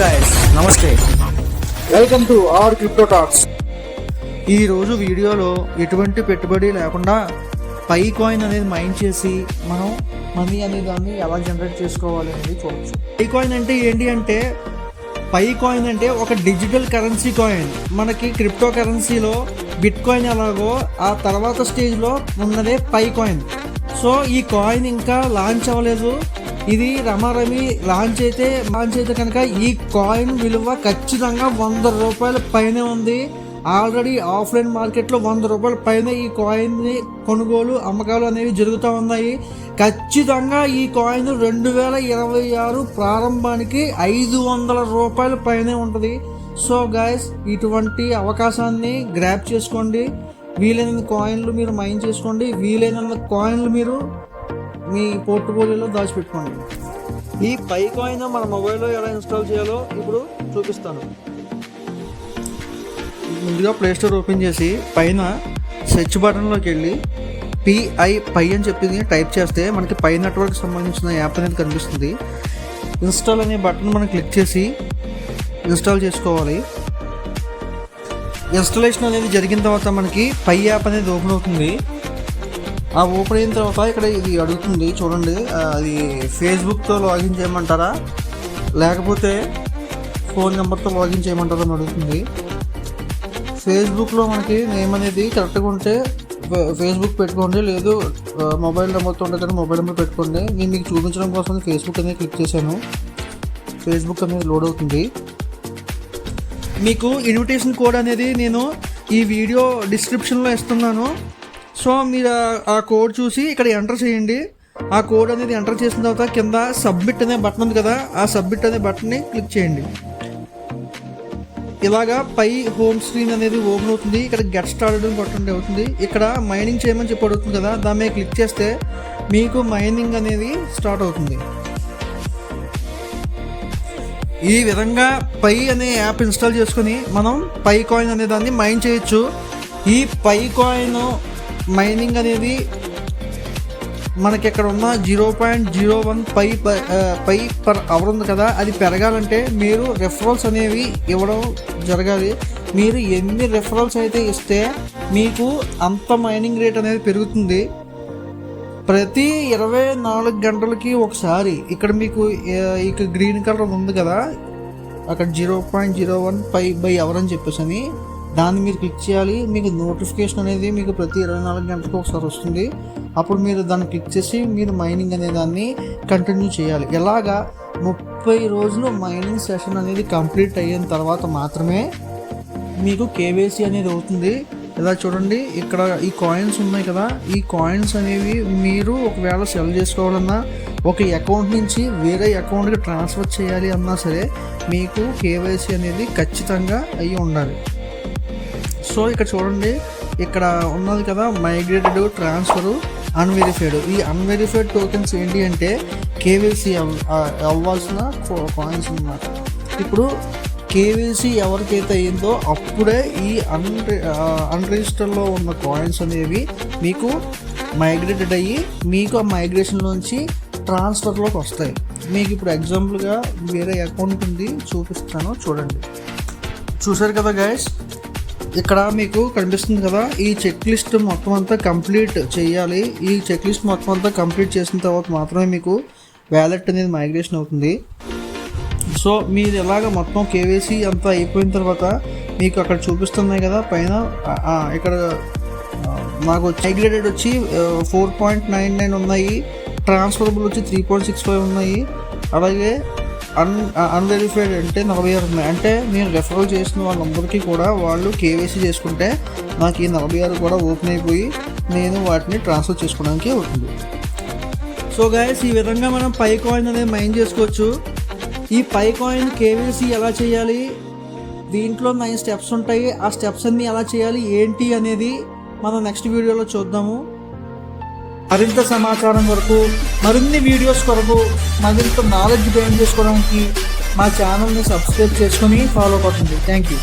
Guys, నమస్తే. Welcome to our crypto talks. ఈరోజు వీడియోలో ఎటువంటి పెట్టుబడి లేకుండా పై కాయిన్ అనేది మైన్ చేసి మనం మనీ అనే దాన్ని ఎలా జనరేట్ చేసుకోవాలి అనేది చూడవచ్చు. పై కాయిన్ అంటే ఏంటి అంటే, పై కాయిన్ అంటే ఒక డిజిటల్ కరెన్సీ కాయిన్. మనకి క్రిప్టో కరెన్సీలో బిట్ కాయిన్ ఎలాగో ఆ తర్వాత స్టేజ్లో ఉన్నదే పై కాయిన్. సో ఈ కాయిన్ ఇంకా లాంచ్ అవ్వలేదు. ఇది రమారమి లాంచ్ అయితే కనుక ఈ కాయిన్ విలువ ఖచ్చితంగా 100 రూపాయల పైనే ఉంది. ఆల్రెడీ ఆఫ్లైన్ మార్కెట్లో 100 రూపాయల పైన ఈ కాయిన్ని కొనుగోలు అమ్మకాలు అనేవి జరుగుతూ ఉన్నాయి. ఖచ్చితంగా ఈ కాయిన్ 2026 ప్రారంభానికి 500 రూపాయల పైనే ఉంటుంది. సో గాయస్, ఇటువంటి అవకాశాన్ని గ్రాప్ చేసుకోండి. వీలైన కాయిన్లు మీరు మైన్ చేసుకోండి. వీలైన కాయిన్లు మీరు మీ పోర్ట్ఫోలియోలో దాచిపెట్టుకోండి. ఈ పై కాయిన్ మన మొబైల్లో ఎలా ఇన్స్టాల్ చేయాలో ఇప్పుడు చూపిస్తాను. ముందుగా ప్లేస్టోర్ ఓపెన్ చేసి పైన సెర్చ్ బటన్లోకి వెళ్ళి పై అని చెప్పింది టైప్ చేస్తే మనకి పై నెట్వర్క్ సంబంధించిన యాప్ అనేది కనిపిస్తుంది. ఇన్స్టాల్ అనే బటన్ మనం క్లిక్ చేసి ఇన్స్టాల్ చేసుకోవాలి. ఇన్స్టాలేషన్ అనేది జరిగిన తర్వాత మనకి పై యాప్ అనేది ఓపెన్ అవుతుంది. ఆ ఓపెన్ అయిన తర్వాత ఇక్కడ ఇది అడుగుతుంది చూడండి, అది ఫేస్బుక్తో లాగిన్ చేయమంటారా లేకపోతే ఫోన్ నెంబర్తో లాగిన్ చేయమంటారా అని అడుగుతుంది. ఫేస్బుక్లో మనకి నేమ్ అనేది కరెక్ట్గా ఉంటే ఫేస్బుక్ పెట్టుకోండి, లేదు మొబైల్ నెంబర్తో ఉంటే కానీ మొబైల్ నెంబర్ పెట్టుకోండి. నేను మీకు చూపించడం కోసం ఫేస్బుక్ అనేది క్లిక్ చేశాను. ఫేస్బుక్ అనేది లోడ్ అవుతుంది. మీకు ఇన్విటేషన్ కోడ్ అనేది నేను ఈ వీడియో డిస్క్రిప్షన్లో ఇస్తున్నాను. సో మీరు ఆ కోడ్ చూసి ఇక్కడ ఎంటర్ చేయండి. ఆ కోడ్ అనేది ఎంటర్ చేసిన తర్వాత కింద సబ్మిట్ అనే బటన్ ఉంది కదా, ఆ సబ్మిట్ అనే బటన్ని క్లిక్ చేయండి. ఇలాగా పై హోమ్ స్క్రీన్ అనేది ఓపెన్ అవుతుంది. ఇక్కడ గెట్ స్టార్టెడ్ అని కొట్టండి అవుతుంది. ఇక్కడ మైనింగ్ చేయమని చెప్పి అడుగుతుంది కదా, దాని మీద క్లిక్ చేస్తే మీకు మైనింగ్ అనేది స్టార్ట్ అవుతుంది. ఈ విధంగా పై అనే యాప్ ఇన్స్టాల్ చేసుకొని మనం పై కాయిన్ అనే దాన్ని మైన్ చేయొచ్చు. ఈ పై కాయిన్ మైనింగ్ అనేది మనకి ఇక్కడ ఉన్న 0.01 పై పర్ అవర్ ఉంది కదా, అది పెరగాలంటే మీరు రెఫరల్స్ అనేవి ఇవ్వడం జరగాలి. మీరు ఎన్ని రెఫరల్స్ అయితే ఇస్తే మీకు అంత మైనింగ్ రేట్ అనేది పెరుగుతుంది. ప్రతి 24 గంటలకి ఒకసారి ఇక్కడ మీకు ఇక గ్రీన్ కలర్ ఉంది కదా, అక్కడ 0.01 పై అవర్ అని చెప్పేసి అని దాన్ని మీరు క్లిక్ చేయాలి. మీకు నోటిఫికేషన్ అనేది మీకు ప్రతి 24 గంటలకు ఒకసారి వస్తుంది. అప్పుడు మీరు దాన్ని క్లిక్ చేసి మీరు మైనింగ్ అనే దాన్ని కంటిన్యూ చేయాలి. ఇలాగా 30 రోజులు మైనింగ్ సెషన్ అనేది కంప్లీట్ అయిన తర్వాత మాత్రమే మీకు కేవైసీ అనేది అవుతుంది. ఇలా చూడండి, ఇక్కడ ఈ కాయిన్స్ ఉన్నాయి కదా, ఈ కాయిన్స్ అనేవి మీరు ఒకవేళ సెల్ చేసుకోవాలన్నా, ఒక అకౌంట్ నుంచి వేరే అకౌంట్కి ట్రాన్స్ఫర్ చేయాలి అన్నా సరే మీకు కేవైసీ అనేది ఖచ్చితంగా అయ్యి ఉండాలి. సో ఇక్కడ చూడండి, ఇక్కడ ఉన్నది కదా మైగ్రేటెడ్, ట్రాన్స్ఫర్, అన్వెరిఫైడ్. ఈ అన్వెరిఫైడ్ టోకెన్స్ ఏంటి అంటే కేవైసీ అవ్వాల్సిన కాయిన్స్ అన్నమాట. ఇప్పుడు కేవైసీ ఎవరికైతే అయ్యిందో అప్పుడే ఈ అన్రిజిస్టర్లో ఉన్న కాయిన్స్ అనేవి మీకు మైగ్రేటెడ్ అయ్యి మీకు ఆ మైగ్రేషన్లోంచి ట్రాన్స్ఫర్లోకి వస్తాయి. మీకు ఇప్పుడు ఎగ్జాంపుల్గా వేరే అకౌంట్ ఉంది, చూపిస్తాను చూడండి. చూసారు కదా గైస్, ఇక్కడ మీకు కనిపిస్తుంది కదా, ఈ చెక్ లిస్ట్ మొత్తం అంతా కంప్లీట్ చేయాలి. ఈ చెక్ లిస్ట్ మొత్తం అంతా కంప్లీట్ చేసిన తర్వాత మాత్రమే మీకు వ్యాలెట్ అనేది మైగ్రేషన్ అవుతుంది. సో మీరు ఎలాగ మొత్తం కేవైసీ అంతా అయిపోయిన తర్వాత మీకు అక్కడ చూపిస్తున్నాయి కదా పైన, ఇక్కడ నాకు మైగ్రేటెడ్ వచ్చి 4.99 ఉన్నాయి, ట్రాన్స్ఫరబుల్ వచ్చి 3.65 ఉన్నాయి, అలాగే అన్వెరిఫైడ్ అంటే 46 ఉన్నాయి. అంటే నేను రెఫరల్ చేసిన వాళ్ళందరికీ కూడా వాళ్ళు కేవైసీ చేసుకుంటే నాకు ఈ 46 కూడా ఓపెన్ అయిపోయి నేను వాటిని ట్రాన్స్ఫర్ చేసుకోవడానికి అవుతుంది. సో గైస్, ఈ విధంగా మనం పై కాయిన్ అనేది మైన్ చేసుకోవచ్చు. ఈ పై కాయిన్ కేవైసీ ఎలా చేయాలి, దీంట్లో 9 స్టెప్స్ ఉంటాయి. ఆ స్టెప్స్ అన్నీ ఎలా చేయాలి ఏంటి అనేది మనం నెక్స్ట్ వీడియోలో చూద్దాము. మరింత సమాచారం కొరకు, మరిన్ని వీడియోస్ కొరకు, మరింత నాలెడ్జ్ గెయిన్ చేసుకోవడానికి మా ఛానల్ని సబ్స్క్రైబ్ చేసుకొని ఫాలో అవుతుంది. Thank you.